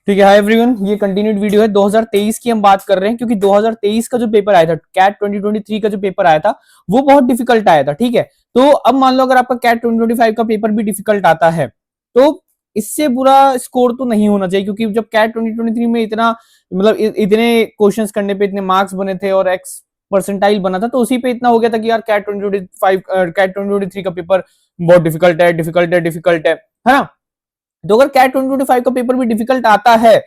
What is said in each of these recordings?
ठीक है, hi everyone, ये कंटिन्यूड वीडियो है। 2023 की हम बात कर रहे हैं क्योंकि 2023 का जो पेपर आया था, कैट 2023 का जो पेपर आया था वो बहुत डिफिकल्ट आया था। ठीक है, तो अब मान लो अगर आपका कैट 2025 का पेपर भी डिफिकल्ट आता है तो इससे बुरा स्कोर तो नहीं होना चाहिए, क्योंकि जब कैट 2023 में इतना मतलब इतने क्वेश्चंस करने पे इतने मार्क्स बने थे और एक्स परसेंटाइल बना था, तो उसी पे इतना हो गया था कि यार कैट 2025 कैट 2023 का पेपर बहुत डिफिकल्ट है, डिफिकल्ट है, डिफिकल्ट है ना। तो अगर कैट 2025 का पेपर भी डिफिकल्ट आता है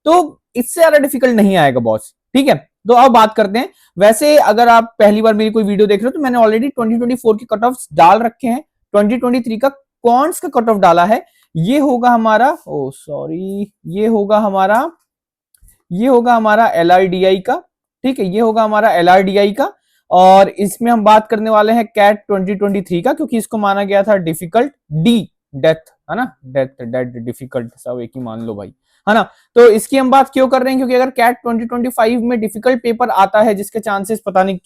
तो इससे ज्यादा डिफिकल्ट नहीं आएगा बॉस। ठीक है, तो अब बात करते हैं। वैसे अगर आप पहली बार मेरी कोई वीडियो देख रहे हो तो मैंने ऑलरेडी 2024 के कट ऑफ डाल रखे हैं। 2023 का कॉन्स का कट ऑफ डाला है। ये होगा हमारा ये होगा हमारा LRDI का। ठीक है, ये होगा हमारा LRDI का, और इसमें हम बात करने वाले हैं कैट 2023 का, क्योंकि इसको माना गया था डिफिकल्ट। डी डेथ है ना, डेथ डेड डिफिकल्ट सब एक ही मान लो भाई, है ना। तो इसकी हम बात क्यों कर रहे हैं, क्योंकि अगर कैट 2025 में डिफिकल्ट पेपर आता है जिसके चांसेस पता नहीं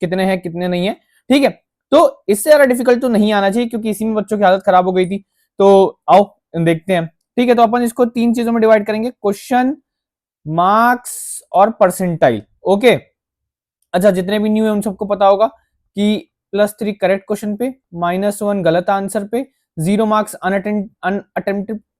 कितने हैं कितने नहीं है, ठीक है, तो इससे ज्यादा डिफिकल्ट तो नहीं आना चाहिए, क्योंकि इसी में बच्चों की हालत खराब हो गई थी। तो आओ देखते हैं। ठीक है, तो अपन इसको तीन चीजों में डिवाइड करेंगे, क्वेश्चन, मार्क्स और परसेंटाइल। ओके, अच्छा, जितने भी न्यू है उन सबको पता होगा कि +3 करेक्ट क्वेश्चन पे, -1 गलत आंसर पे, 0 मार्क्स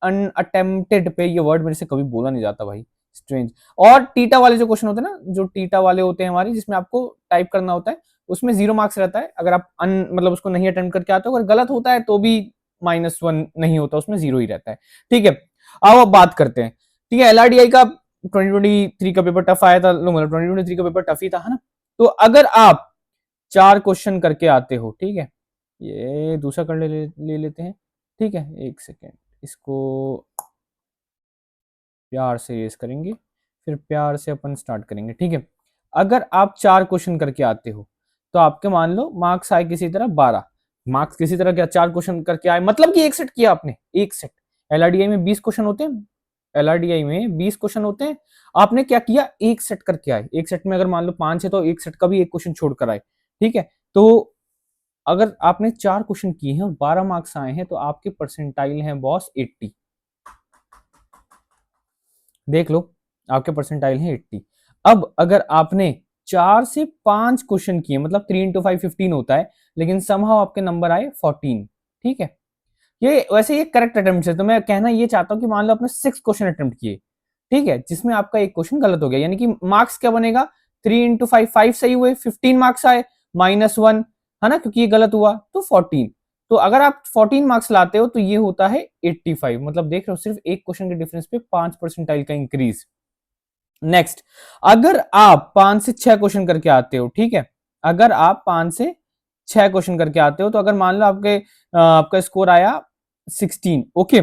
अनअटेम्प्टेड पे। ये वर्ड मेरे से कभी बोला नहीं जाता भाई, स्ट्रेंज। और टीटा वाले जो क्वेश्चन होते हैं ना, जो टीटा वाले होते हैं हमारी, जिसमें आपको टाइप करना होता है, उसमें 0 मार्क्स रहता है अगर आप मतलब उसको नहीं अटेम्प्ट करके आते हो। अगर गलत होता है तो भी -1 नहीं होता, उसमें 0 ही रहता है। ठीक है, आओ अब बात करते हैं। ठीक है, LRDI का 2023 का पेपर टफ आया था, मतलब 2023 का पेपर टफ ही था, है ना। तो अगर आप 4 क्वेश्चन करके आते हो, ठीक है, ये दूसरा कर ले लेते हैं। ठीक है, एक सेकेंड, इसको प्यार से रेस करेंगे, फिर प्यार से अपन स्टार्ट करेंगे। ठीक है, अगर आप 4 क्वेश्चन करके आते हो तो आपके मान लो मार्क्स आए किसी तरह 12 मार्क्स, किसी तरह क्या 4 क्वेश्चन करके आए, मतलब कि एक सेट किया आपने, एक सेट। LRDI में 20 क्वेश्चन होते हैं, LRDI में 20 क्वेश्चन होते हैं, आपने क्या किया, एक सेट करके आए। एक सेट में अगर मान लो 5 है तो एक सेट का भी एक क्वेश्चन छोड़कर आए। ठीक है, तो अगर आपने 4 क्वेश्चन किए हैं और 12 मार्क्स आए हैं तो आपके परसेंटाइल हैं बॉस 80। देख लो, आपके परसेंटाइल हैं 80। अब अगर आपने 4 से 5 क्वेश्चन किए, मतलब 3 × 5 15 होता है, लेकिन समहाउ आपके नंबर आए 14। ठीक है, ये वैसे ये करेक्ट अटेम्प्ट है, तो मैं कहना ये चाहता हूं कि मान लो आपने 6 क्वेश्चन अटेम्प्ट किए, ठीक है, जिसमें आपका एक क्वेश्चन गलत हो गया, यानी कि मार्क्स क्या बनेगा, 3 × 5 5 सही हुए, 15 मार्क्स आए, -1, है ना, क्योंकि ये गलत हुआ तो 14। तो अगर आप 14 मार्क्स लाते हो तो ये होता है 85। मतलब देख रहे हो, सिर्फ एक क्वेश्चन के डिफरेंस पे 5 परसेंटाइल का इंक्रीज। नेक्स्ट, अगर आप 5 से 6 क्वेश्चन करके आते हो, ठीक है, अगर आप 5 से 6 क्वेश्चन करके आते हो, तो अगर मान लो आपका स्कोर आया 16। ओके,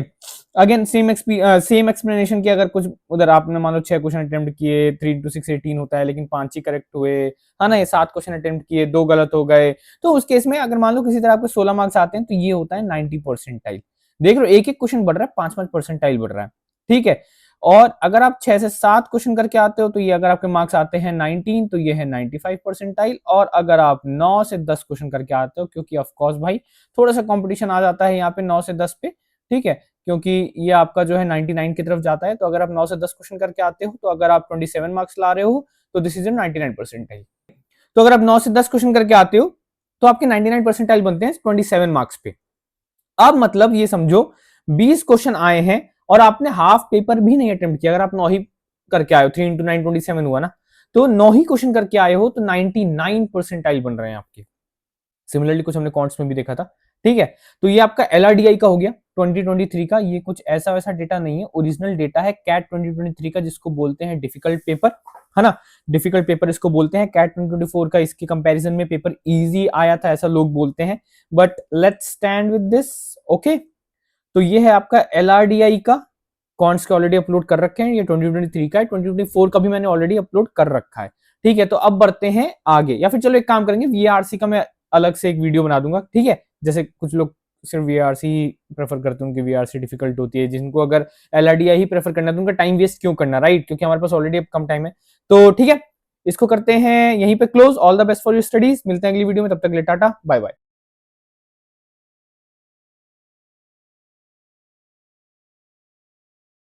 अगेन सेम एक्सप्लेनेशन की, अगर कुछ उधर आपने मान लो 6 क्वेश्चन अटेम्प्ट किए, 3 × 6 18 होता है, लेकिन 5 ही करेक्ट हुए, है ना, ये 7 क्वेश्चन अटेम्प्ट किए, 2 गलत हो गए, तो उस केस में अगर मान लो किसी तरह आपको 16 मार्क्स आते हैं तो ये होता है 90 परसेंटाइल। देख लो, एक एक क्वेश्चन बढ़ रहा है, 5 परसेंटाइल बढ़ रहा है। ठीक है, और अगर आप 6 से 7 क्वेश्चन करके आते हो तो ये अगर आपके मार्क्स आते हैं 19 तो ये है 95 परसेंटाइल। और अगर आप 9 से 10 क्वेश्चन करके आते हो, क्योंकि ऑफ कोर्स भाई थोड़ा सा कंपटीशन आ जाता है यहाँ पे 9 से 10 पे, ठीक है, क्योंकि ये आपका जो है 99 की तरफ जाता है। तो अगर आप 9 से 10 क्वेश्चन करके आते हो तो अगर आप 27 मार्क्स ला रहे हो तो दिस इज 99 परसेंटाइल। तो अगर आप 9 से 10 क्वेश्चन करके आते हो तो आपके 99 परसेंटाइल बनते हैं 27 मार्क्स पे। अब मतलब ये समझो 20 क्वेश्चन आए हैं और आपने हाफ पेपर भी नहीं अटेम्प्ट किया, अगर आप 9 ही करके आए हो, 3 × 9 27 हुआ ना, तो 9 ही क्वेश्चन करके आए हो तो 99 परसेंटाइल बन रहे हैं आपके। सिमिलरली कुछ हमने कॉन्ट्स में भी देखा था। ठीक है, तो ये आपका LRDI का हो गया 2023 का। ये कुछ ऐसा वैसा डेटा नहीं है, ओरिजिनल डेटा है कैट 2023 का, जिसको बोलते हैं डिफिकल्ट पेपर, है ना, डिफिकल्ट पेपर इसको बोलते हैं। कैट 2024 का इसके कंपैरिजन में पेपर इजी आया था ऐसा लोग बोलते हैं, but let's stand with this. Okay, तो ये है आपका LRDI का, कॉन्ट्स के ऑलरेडी अपलोड कर रखे हैं, ये 2023 का है, 2024 का भी मैंने ऑलरेडी अपलोड कर रखा है। ठीक है, तो अब बढ़ते हैं आगे, या फिर चलो एक काम करेंगे, VARC का मैं अलग से एक वीडियो बना दूंगा। ठीक है, जैसे कुछ लोग सिर्फ VARC ही प्रेफर करते हैं, उनकी VARC डिफिकल्ट होती है, जिनको अगर LRDI ही प्रेफर करना है तो उनका टाइम वेस्ट क्यों करना, राइट, क्योंकि हमारे पास ऑलरेडी अब कम टाइम है। तो ठीक है, इसको करते हैं यहीं पे close. All the best for your studies, मिलते हैं अगली वीडियो में, तब तक के लिए टाटा बाय बाय।